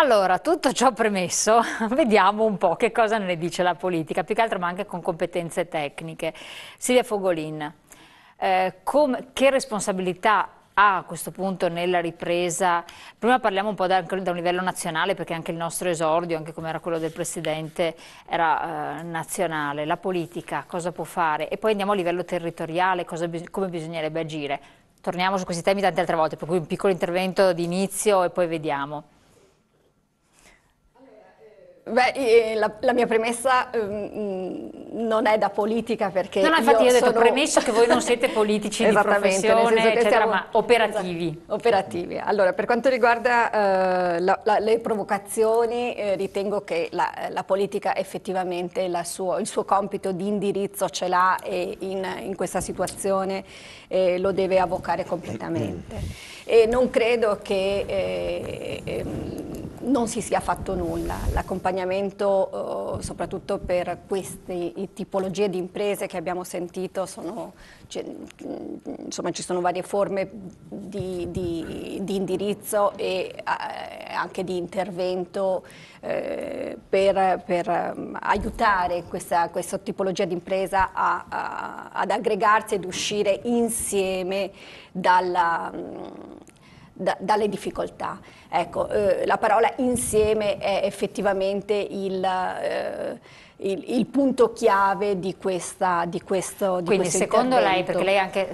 Allora, tutto ciò premesso, vediamo un po' che cosa ne dice la politica, più che altro ma anche con competenze tecniche. Silvia Fogolin, che responsabilità ha a questo punto nella ripresa? Prima parliamo un po' anche da un livello nazionale, perché anche il nostro esordio, anche come era quello del Presidente, era nazionale. La politica cosa può fare? E poi andiamo a livello territoriale, come bisognerebbe agire. Torniamo su questi temi tante altre volte, per cui un piccolo intervento di inizio e poi vediamo. Beh, la mia premessa non è da politica perché No, no, infatti io ho detto sono... premesso che voi non siete politici di Esattamente, nel senso professione, che eccetera, siamo ma operativi. operativi. Allora, per quanto riguarda le provocazioni, ritengo che la politica effettivamente il suo compito di indirizzo ce l'ha e in questa situazione lo deve avvocare completamente. E non credo che non si sia fatto nulla. L'accompagnamento, soprattutto per queste tipologie di imprese che abbiamo sentito, insomma, ci sono varie forme di indirizzo e anche di intervento per aiutare questa tipologia di impresa ad aggregarsi ed uscire insieme dalle difficoltà. Ecco, la parola insieme è effettivamente il punto chiave di questo Quindi secondo lei, perché intervento. lei è anche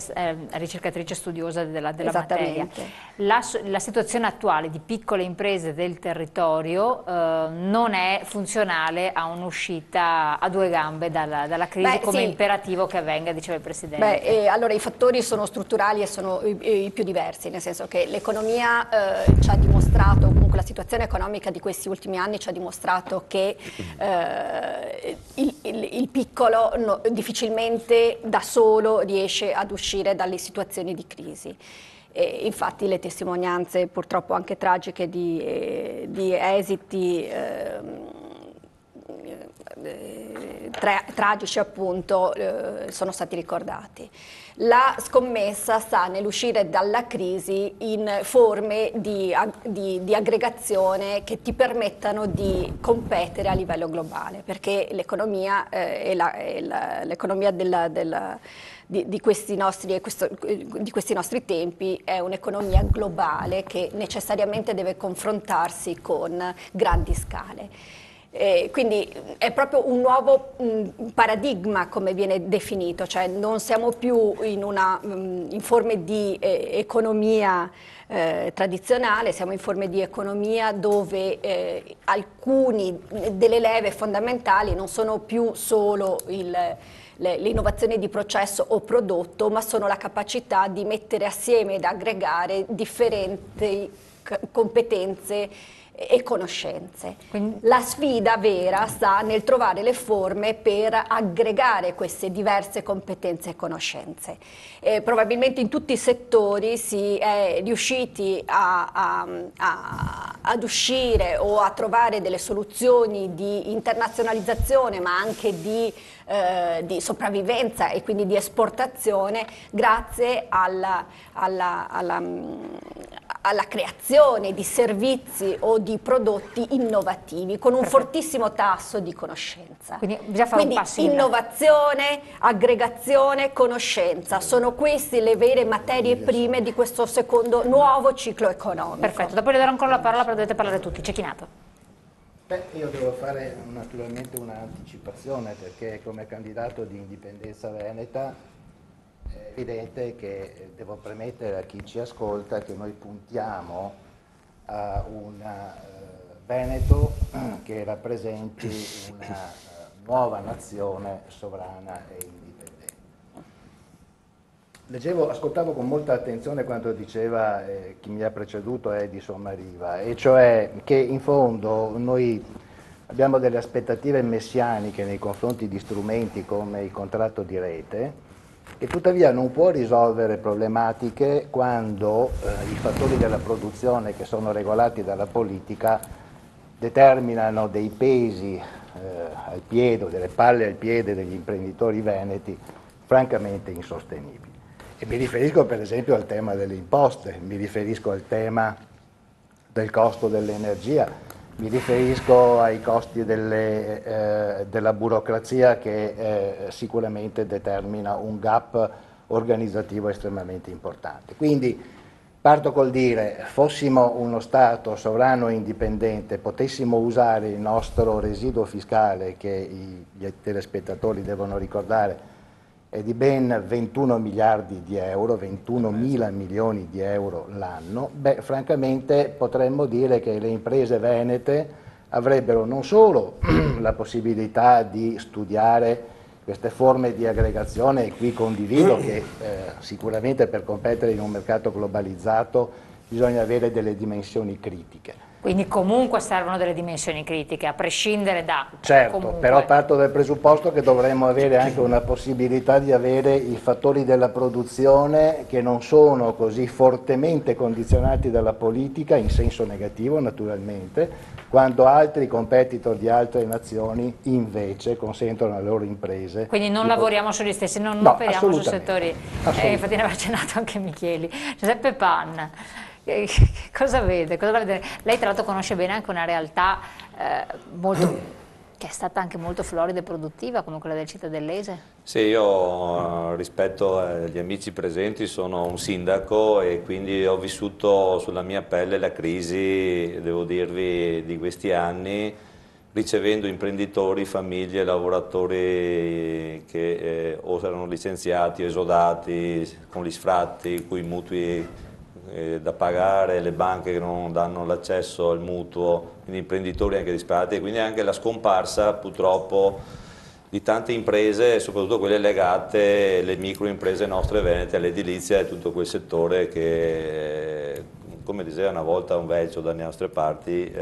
ricercatrice studiosa della materia, Esattamente. la situazione attuale di piccole imprese del territorio non è funzionale a un'uscita a due gambe dalla crisi, Beh, come sì. imperativo che avvenga, diceva il Beh, Presidente. allora i fattori sono strutturali e sono i più diversi, nel senso che l'economia ci ha dimostrato, comunque la situazione economica di questi ultimi anni ci ha dimostrato che il piccolo difficilmente da solo riesce ad uscire dalle situazioni di crisi. E infatti le testimonianze purtroppo anche tragiche di esiti tragici appunto sono stati ricordati. La scommessa sta nell'uscire dalla crisi in forme di aggregazione che ti permettano di competere a livello globale, perché l'economia l'economia di questi nostri tempi è un'economia globale che necessariamente deve confrontarsi con grandi scale. Quindi è proprio un nuovo paradigma, come viene definito, cioè non siamo più in forme di economia tradizionale, siamo in forme di economia dove alcune delle leve fondamentali non sono più solo l'innovazione di processo o prodotto, ma sono la capacità di mettere assieme ed aggregare differenti competenze e conoscenze. Quindi, la sfida vera sta nel trovare le forme per aggregare queste diverse competenze e conoscenze. Probabilmente in tutti i settori si è riusciti ad uscire o a trovare delle soluzioni di internazionalizzazione, ma anche di sopravvivenza e quindi di esportazione grazie alla creazione di servizi o di prodotti innovativi con un fortissimo tasso di conoscenza. quindi bisogna fare un Quindi passo in... innovazione, aggregazione, conoscenza, sono queste le vere materie prime di questo secondo nuovo ciclo economico. Perfetto, dopo le darò ancora la parola, però dovete parlare tutti. Cecchinato. Beh, io devo fare naturalmente un'anticipazione perché come candidato di Indipendenza Veneta è evidente che devo premettere a chi ci ascolta che noi puntiamo a un Veneto che rappresenti una nuova nazione sovrana e indipendente. Ascoltavo con molta attenzione quanto diceva chi mi ha preceduto, Edi Sommariva, e cioè che in fondo noi abbiamo delle aspettative messianiche nei confronti di strumenti come il contratto di rete, che tuttavia non può risolvere problematiche quando i fattori della produzione che sono regolati dalla politica determinano dei pesi al piede, delle palle al piede degli imprenditori veneti francamente insostenibili. E mi riferisco per esempio al tema delle imposte, mi riferisco al tema del costo dell'energia, Mi riferisco ai costi della burocrazia che sicuramente determina un gap organizzativo estremamente importante. Quindi parto col dire, fossimo uno Stato sovrano e indipendente, potessimo usare il nostro residuo fiscale, che gli telespettatori devono ricordare, è di ben 21 miliardi di euro, 21 mila milioni di euro l'anno, beh, francamente potremmo dire che le imprese venete avrebbero non solo la possibilità di studiare queste forme di aggregazione, e qui condivido che sicuramente per competere in un mercato globalizzato bisogna avere delle dimensioni critiche. Quindi comunque servono delle dimensioni critiche, a prescindere da... Certo, comunque. però parto dal presupposto che dovremmo avere anche una possibilità di avere i fattori della produzione che non sono così fortemente condizionati dalla politica, in senso negativo naturalmente, quando altri competitor di altre nazioni invece consentono alle loro imprese. Quindi non lavoriamo sugli stessi, non No, operiamo su settori. Infatti ne aveva accennato anche Micheli. Giuseppe Pan. Cosa vede? Lei tra l'altro conosce bene anche una realtà che è stata anche molto florida e produttiva come quella del Cittadellese. Sì, io rispetto agli amici presenti sono un sindaco e quindi ho vissuto sulla mia pelle la crisi, devo dirvi, di questi anni, ricevendo imprenditori, famiglie, lavoratori che o erano licenziati, esodati, con gli sfratti, con i mutui da pagare, le banche che non danno l'accesso al mutuo, quindi imprenditori anche disperati, e quindi anche la scomparsa purtroppo di tante imprese, soprattutto quelle legate, le microimprese nostre venete, all'edilizia e tutto quel settore che, come diceva una volta un vecchio dalle nostre parti,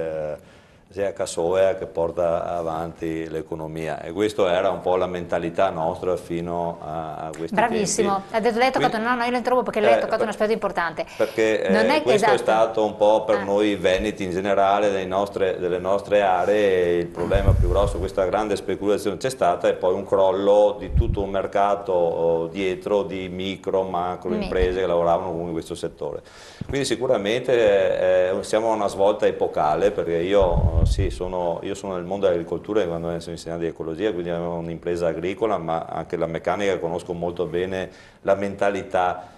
sia Cassoea che porta avanti l'economia, e questa era un po' la mentalità nostra fino a questi Bravissimo, tempi. lei ha toccato, no, io lo interrompo perché lei ha toccato un aspetto importante. Perché non è questo esatto. è stato un po' per noi veneti in generale, delle nostre aree, il problema più grosso, questa grande speculazione c'è stata, e poi un crollo di tutto un mercato dietro di micro, macro imprese che lavoravano comunque in questo settore. Quindi sicuramente siamo a una svolta epocale, perché io sono nel mondo dell'agricoltura quando sono insegnante di ecologia, quindi ho un'impresa agricola, ma anche la meccanica, conosco molto bene la mentalità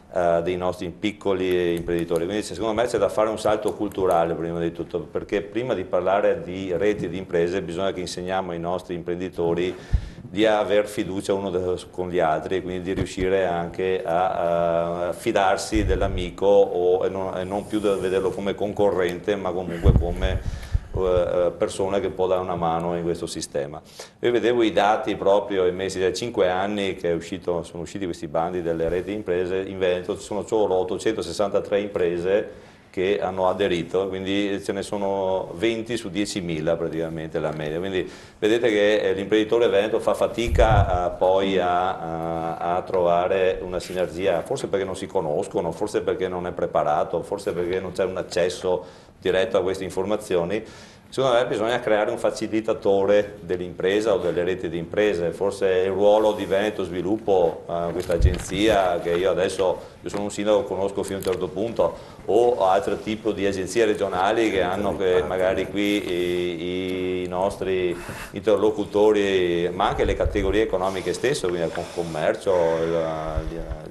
dei nostri piccoli imprenditori. Quindi secondo me c'è da fare un salto culturale prima di tutto, perché prima di parlare di reti di imprese bisogna che insegniamo ai nostri imprenditori di aver fiducia uno con gli altri, e quindi di riuscire anche a fidarsi dell'amico e non più da vederlo come concorrente, ma comunque come persona che può dare una mano in questo sistema. Io vedevo i dati proprio emessi da 5 anni che sono usciti questi bandi delle reti di imprese. In Veneto ci sono solo 863 imprese che hanno aderito, quindi ce ne sono 20 su 10.000 praticamente la media, quindi vedete che l'imprenditore veneto fa fatica poi a trovare una sinergia, forse perché non si conoscono, forse perché non è preparato, forse perché non c'è un accesso diretto a queste informazioni. Secondo me bisogna creare un facilitatore dell'impresa o delle reti di imprese, forse il ruolo di Veneto Sviluppo, questa agenzia che io sono un sindaco, conosco fino a un certo punto, o altro tipo di agenzie regionali che hanno magari qui i nostri interlocutori, ma anche le categorie economiche stesse, quindi il commercio,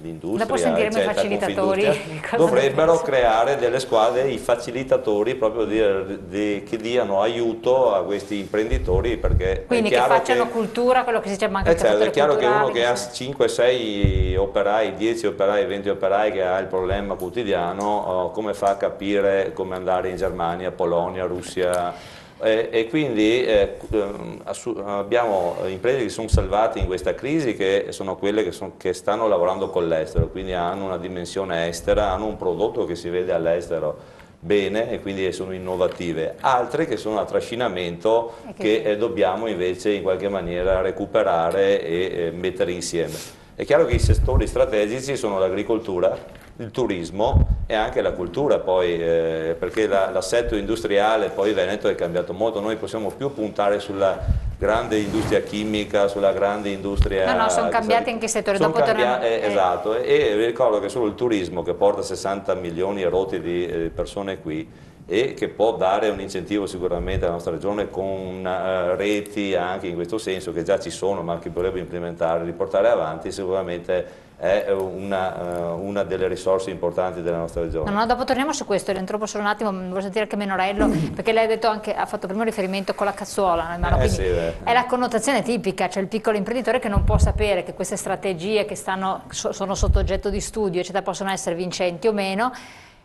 l'industria, dopo sentiremo i facilitatori, dovrebbero creare delle squadre, i facilitatori proprio che diano aiuto a questi imprenditori, perché quindi che facciano cultura, quello che si chiama anche è chiaro che uno che ha 5, 6 operai, 10 operai, 20 operai, che ha il problema quotidiano, come fa a capire come andare in Germania, Polonia, Russia, e quindi abbiamo imprese che sono salvate in questa crisi, che sono quelle che stanno lavorando con l'estero, quindi hanno una dimensione estera, hanno un prodotto che si vede all'estero bene e quindi sono innovative, altre che sono a trascinamento che dobbiamo invece in qualche maniera recuperare e mettere insieme. È chiaro che i settori strategici sono l'agricoltura, il turismo e anche la cultura, poi, perché l'assetto industriale poi Veneto è cambiato molto, noi possiamo più puntare sulla grande industria chimica, sulla grande industria... No, sono cambiati anche i settori, dopo Esatto, e ricordo che solo il turismo, che porta 60 milioni e rotti di persone qui, e che può dare un incentivo sicuramente alla nostra regione con reti anche in questo senso che già ci sono ma che vorrebbe implementare, riportare avanti, sicuramente è una delle risorse importanti della nostra regione. No, dopo torniamo su questo, rientro solo un attimo, voglio sentire anche Menorello, perché lei ha detto anche, ha fatto prima riferimento con la cazzuola, no? Quindi è la connotazione tipica, cioè il piccolo imprenditore che non può sapere che queste strategie che sono sotto oggetto di studio, eccetera, possono essere vincenti o meno,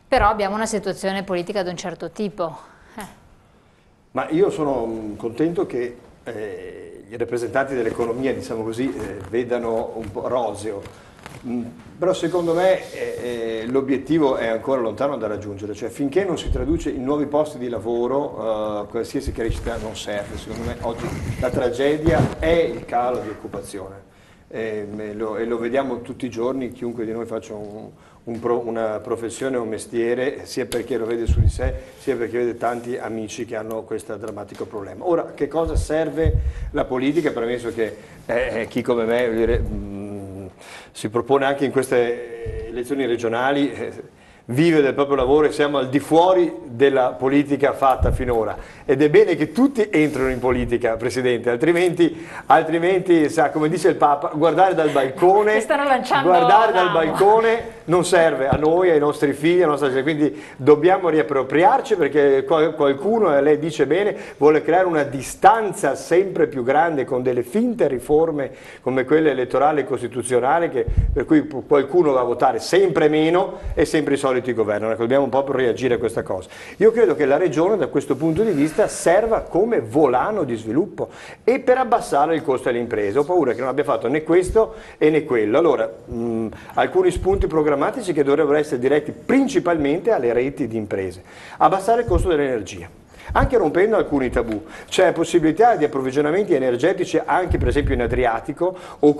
però abbiamo una situazione politica di un certo tipo. Ma io sono contento che i rappresentanti dell'economia, diciamo così, vedano un po' roseo. Però secondo me l'obiettivo è ancora lontano da raggiungere, cioè finché non si traduce in nuovi posti di lavoro qualsiasi crescita non serve. Secondo me oggi la tragedia è il calo di occupazione e lo vediamo tutti i giorni, chiunque di noi faccia una professione o un mestiere, sia perché lo vede su di sé, sia perché vede tanti amici che hanno questo drammatico problema. Ora, che cosa serve la politica? Premesso che chi come me si propone anche in queste elezioni regionali, vive del proprio lavoro e siamo al di fuori della politica fatta finora. Ed è bene che tutti entrino in politica, Presidente, altrimenti sa, come dice il Papa, guardare dal balcone non serve a noi, ai nostri figli, alla nostra gente. Quindi dobbiamo riappropriarci perché qualcuno, e lei dice bene, vuole creare una distanza sempre più grande con delle finte riforme come quelle elettorali e costituzionali per cui qualcuno va a votare sempre meno e sempre i soliti governano. Dobbiamo un po' reagire a questa cosa. Io credo che la Regione da questo punto di vista serva come volano di sviluppo e per abbassare il costo alle imprese. Ho paura che non abbia fatto né questo né quello. Allora, alcuni spunti programmatici che dovrebbero essere diretti principalmente alle reti di imprese. Abbassare il costo dell'energia, anche rompendo alcuni tabù. C'è possibilità di approvvigionamenti energetici anche per esempio in Adriatico o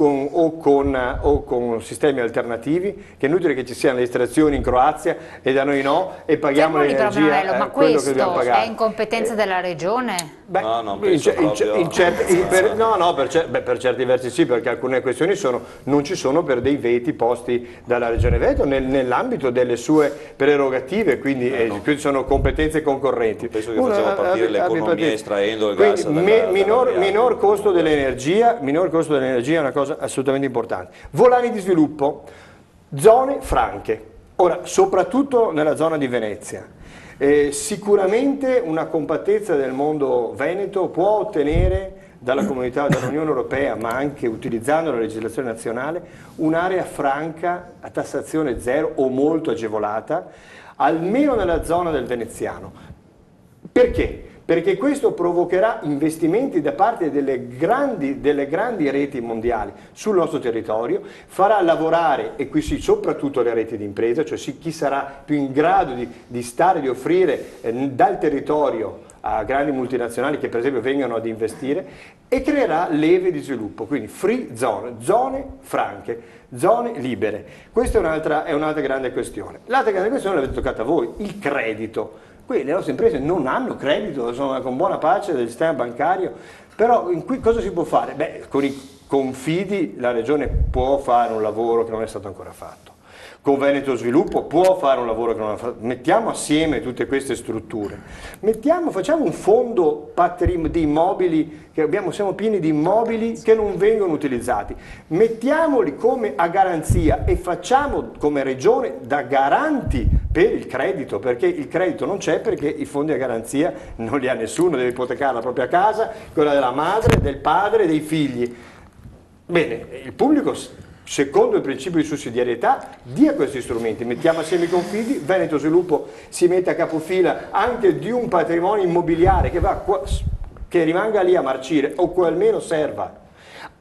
con sistemi alternativi, che è inutile che ci siano le estrazioni in Croazia e da noi no, e paghiamo l'energia ma quello che dobbiamo pagare. È in competenza della Regione? Beh, no, non penso per certi versi sì, perché alcune questioni non ci sono per dei veti posti dalla Regione Veneto nell'ambito delle sue prerogative, quindi sono competenze concorrenti. Penso che facciamo partire l'economia estraendo il gas. Minor costo dell'energia è una cosa assolutamente importante. Volani di sviluppo, zone franche, ora soprattutto nella zona di Venezia. Sicuramente una compattezza del mondo veneto può ottenere dalla comunità dell'Unione Europea, ma anche utilizzando la legislazione nazionale, un'area franca a tassazione zero o molto agevolata, almeno nella zona del veneziano. Perché? Perché questo provocherà investimenti da parte delle grandi reti mondiali sul nostro territorio, farà lavorare, e qui sì, soprattutto le reti di impresa, cioè chi sarà più in grado di offrire dal territorio a grandi multinazionali che per esempio vengano ad investire, e creerà leve di sviluppo, quindi free zone, zone franche, zone libere. Questa è un'altra grande questione. L'altra grande questione l'avete toccata voi, il credito. Qui le nostre imprese non hanno credito, sono con buona pace del sistema bancario, però qui cosa si può fare? Beh, con i confidi la Regione può fare un lavoro che non è stato ancora fatto. Con Veneto Sviluppo può fare un lavoro che non ha fatto. Mettiamo assieme tutte queste strutture, facciamo un fondo di immobili, siamo pieni di immobili che non vengono utilizzati, mettiamoli come a garanzia e facciamo come Regione da garanti per il credito, perché il credito non c'è, perché i fondi a garanzia non li ha nessuno, deve ipotecare la propria casa, quella della madre, del padre, dei figli. Bene, il pubblico, secondo il principio di sussidiarietà, dia questi strumenti, mettiamo assieme i confidi, Veneto Sviluppo si mette a capofila anche di un patrimonio immobiliare che rimanga lì a marcire o che almeno serva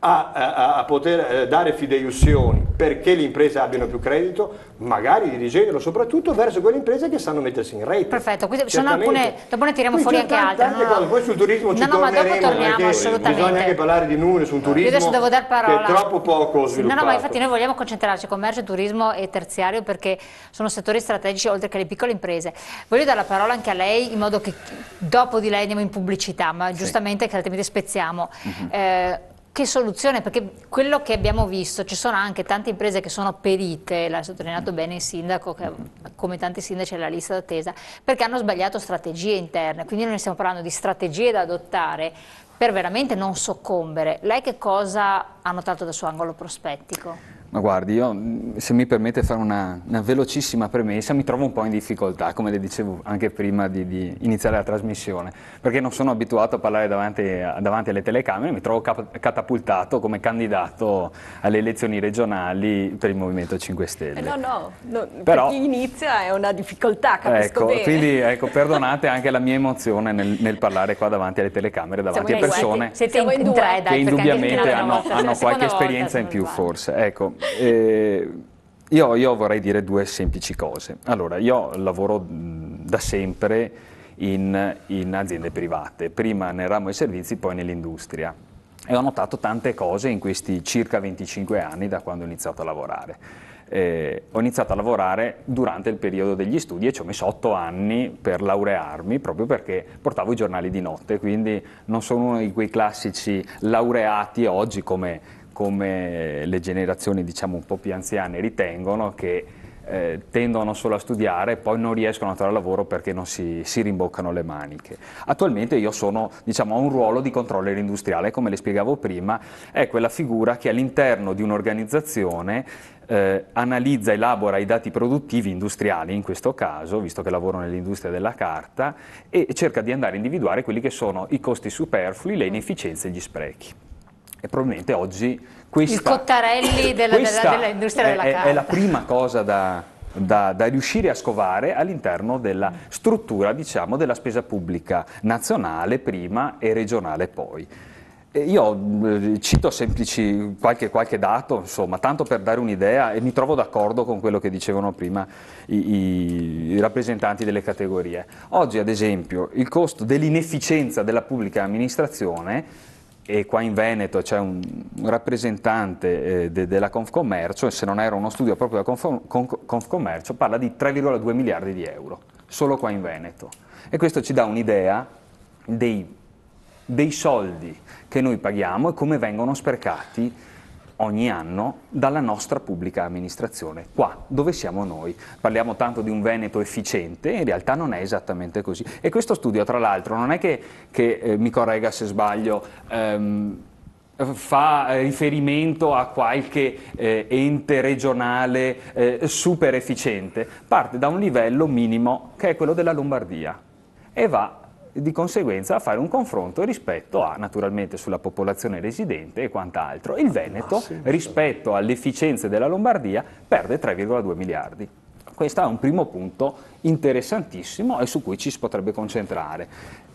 a poter dare fideiussioni perché le imprese abbiano più credito, magari dirigendolo soprattutto verso quelle imprese che sanno mettersi in rete. Perfetto, quindi sono alcune, dopo ne tiriamo fuori anche altre. Poi sul turismo ci torneremo, dopo torniamo, assolutamente. Bisogna anche parlare di numeri sul turismo. Io adesso devo dar parola. Che è troppo poco sviluppato. No, ma infatti noi vogliamo concentrarci commercio, turismo e terziario perché sono settori strategici oltre che le piccole imprese. Voglio dare la parola anche a lei in modo che dopo di lei andiamo in pubblicità, ma giustamente che altrimenti spezziamo. che soluzione, perché quello che abbiamo visto, ci sono anche tante imprese che sono perite, l'ha sottolineato bene il sindaco, che come tanti sindaci è la lista d'attesa, perché hanno sbagliato strategie interne, quindi noi stiamo parlando di strategie da adottare per veramente non soccombere. Lei che cosa ha notato dal suo angolo prospettico? Ma guardi, io se mi permette fare una velocissima premessa, mi trovo un po' in difficoltà, come le dicevo anche prima di iniziare la trasmissione, perché non sono abituato a parlare davanti alle telecamere, mi trovo catapultato come candidato alle elezioni regionali per il Movimento 5 Stelle. No, Però, per chi inizia è una difficoltà, capisco bene. Quindi perdonate anche la mia emozione nel parlare qua davanti alle telecamere, davanti a persone Siete in tre, dai, che indubbiamente hanno qualche esperienza in più forse. Ecco. Io vorrei dire due semplici cose. Allora, io lavoro da sempre in aziende private, prima nel ramo dei servizi, poi nell'industria, e ho notato tante cose in questi circa 25 anni da quando ho iniziato a lavorare. Ho iniziato a lavorare durante il periodo degli studi e ci ho messo 8 anni per laurearmi, proprio perché portavo i giornali di notte, quindi non sono uno di quei classici laureati oggi come le generazioni diciamo un po' più anziane ritengono, che tendono solo a studiare e poi non riescono a trovare lavoro perché non si rimboccano le maniche. Attualmente io sono, diciamo, ho un ruolo di controller industriale, come le spiegavo prima, è quella figura che all'interno di un'organizzazione analizza, elabora i dati produttivi industriali in questo caso, visto che lavoro nell'industria della carta, e cerca di andare a individuare quelli che sono i costi superflui, le inefficienze e gli sprechi. E probabilmente oggi il Cottarelli dell'industria della carta è la prima cosa da riuscire a scovare all'interno della struttura, diciamo, della spesa pubblica nazionale prima e regionale poi. Io cito semplici qualche dato, insomma, tanto per dare un'idea, e mi trovo d'accordo con quello che dicevano prima i rappresentanti delle categorie. Oggi, ad esempio, il costo dell'inefficienza della pubblica amministrazione, e qua in Veneto c'è un rappresentante della Confcommercio, e se non era uno studio proprio della Confcommercio, parla di 3,2 miliardi di euro, solo qua in Veneto. E questo ci dà un'idea dei soldi che noi paghiamo e come vengono sprecati ogni anno dalla nostra pubblica amministrazione, qua dove siamo noi. Parliamo tanto di un Veneto efficiente, in realtà non è esattamente così. E questo studio, tra l'altro, non è che mi corregga se sbaglio, fa riferimento a qualche ente regionale super efficiente, parte da un livello minimo che è quello della Lombardia e va di conseguenza a fare un confronto rispetto a, naturalmente, sulla popolazione residente e quant'altro. Il Veneto, rispetto alle efficienze della Lombardia, perde 3,2 miliardi. Questo è un primo punto interessantissimo e su cui ci si potrebbe concentrare.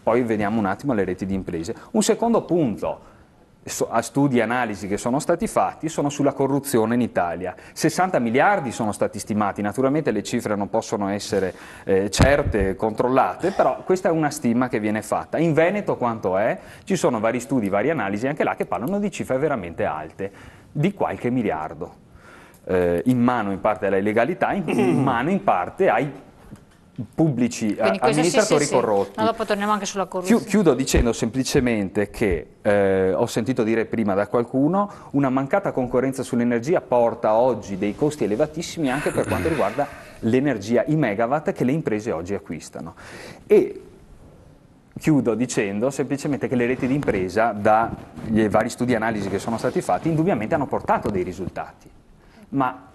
Poi veniamo un attimo alle reti di imprese. Un secondo punto, a studi e analisi che sono stati fatti, sono sulla corruzione in Italia. 60 miliardi sono stati stimati, naturalmente le cifre non possono essere certe, controllate, però questa è una stima che viene fatta. In Veneto quanto è? Ci sono vari studi, varie analisi anche là che parlano di cifre veramente alte, di qualche miliardo, in mano in parte alla illegalità, in mano in parte ai pubblici amministratori corrotti. No, dopo torniamo anche sulla corruzione. Chiudo dicendo semplicemente che ho sentito dire prima da qualcuno, una mancata concorrenza sull'energia porta oggi dei costi elevatissimi anche per quanto riguarda l'energia, i megawatt che le imprese oggi acquistano. E chiudo dicendo semplicemente che le reti di impresa, dai vari studi e analisi che sono stati fatti, indubbiamente hanno portato dei risultati. Ma,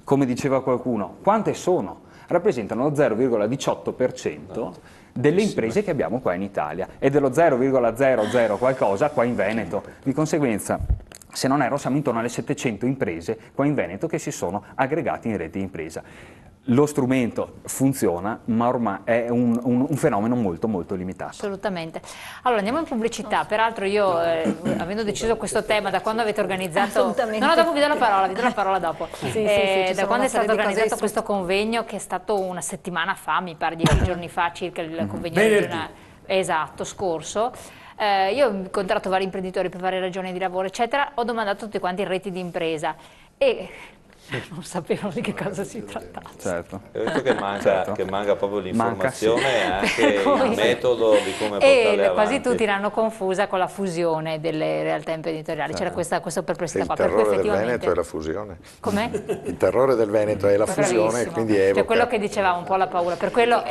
come diceva qualcuno, quante sono? Rappresentano lo 0,18% delle imprese che abbiamo qua in Italia e dello 0,00 qualcosa qua in Veneto. Di conseguenza, se non erro, siamo intorno alle 700 imprese qua in Veneto che si sono aggregate in rete di impresa. Lo strumento funziona, ma ormai è un fenomeno molto molto limitato. Assolutamente. Allora andiamo in pubblicità, peraltro io avendo deciso questo tema da quando avete organizzato... No, dopo vi do la parola dopo. Da quando è stato organizzato questo convegno, che è stato una settimana fa, mi pare 10 giorni fa circa, il convegno regionale, esatto, scorso. Io ho incontrato vari imprenditori per varie ragioni di lavoro, eccetera, ho domandato a tutti quanti in reti di impresa e non sapevano di che cosa si trattasse. Certo. Ho detto che manca proprio l'informazione Manca, e anche il metodo di come portarle avanti. Quasi tutti l'hanno confusa con la fusione delle realtà imprenditoriali, c'era questa perplessità qua. Il terrore del Veneto è la fusione. Com'è? Il terrore del Veneto è la fusione, quindi evoca. Cioè quello che dicevamo, un po' la paura, per quello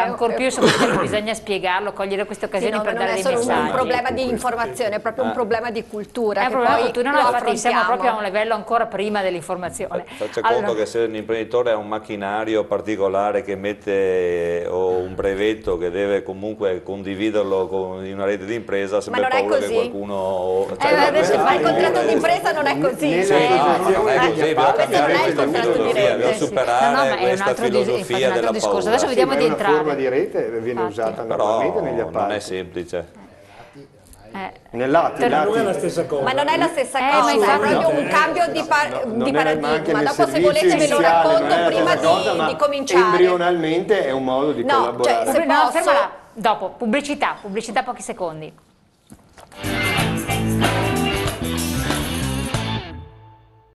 ancora più soprattutto bisogna spiegarlo, cogliere queste occasioni per dare dei messaggi. Non è solo un problema di informazione, è proprio un problema di cultura. È un problema di cultura, no, infatti siamo proprio a un livello ancora prima dell'informazione. Faccia conto che se un imprenditore ha un macchinario particolare che mette o un brevetto che deve comunque condividerlo in una rete di impresa, ha sempre paura che qualcuno... adesso fare il contratto di impresa non è così. Non è così, bisogna cambiare questa filosofia, bisogna superare questa filosofia della paura. Adesso vediamo di entrare. Una forma di rete viene usata naturalmente negli appalti. Non è semplice. Nell'ATI, non è la stessa cosa. Ma non è la stessa cosa, è proprio un cambio di paradigma. Dopo se volete ve lo racconto prima di cominciare. Embrionalmente è un modo di collaborare. Cioè, se posso... fermala, dopo, pubblicità, pochi secondi.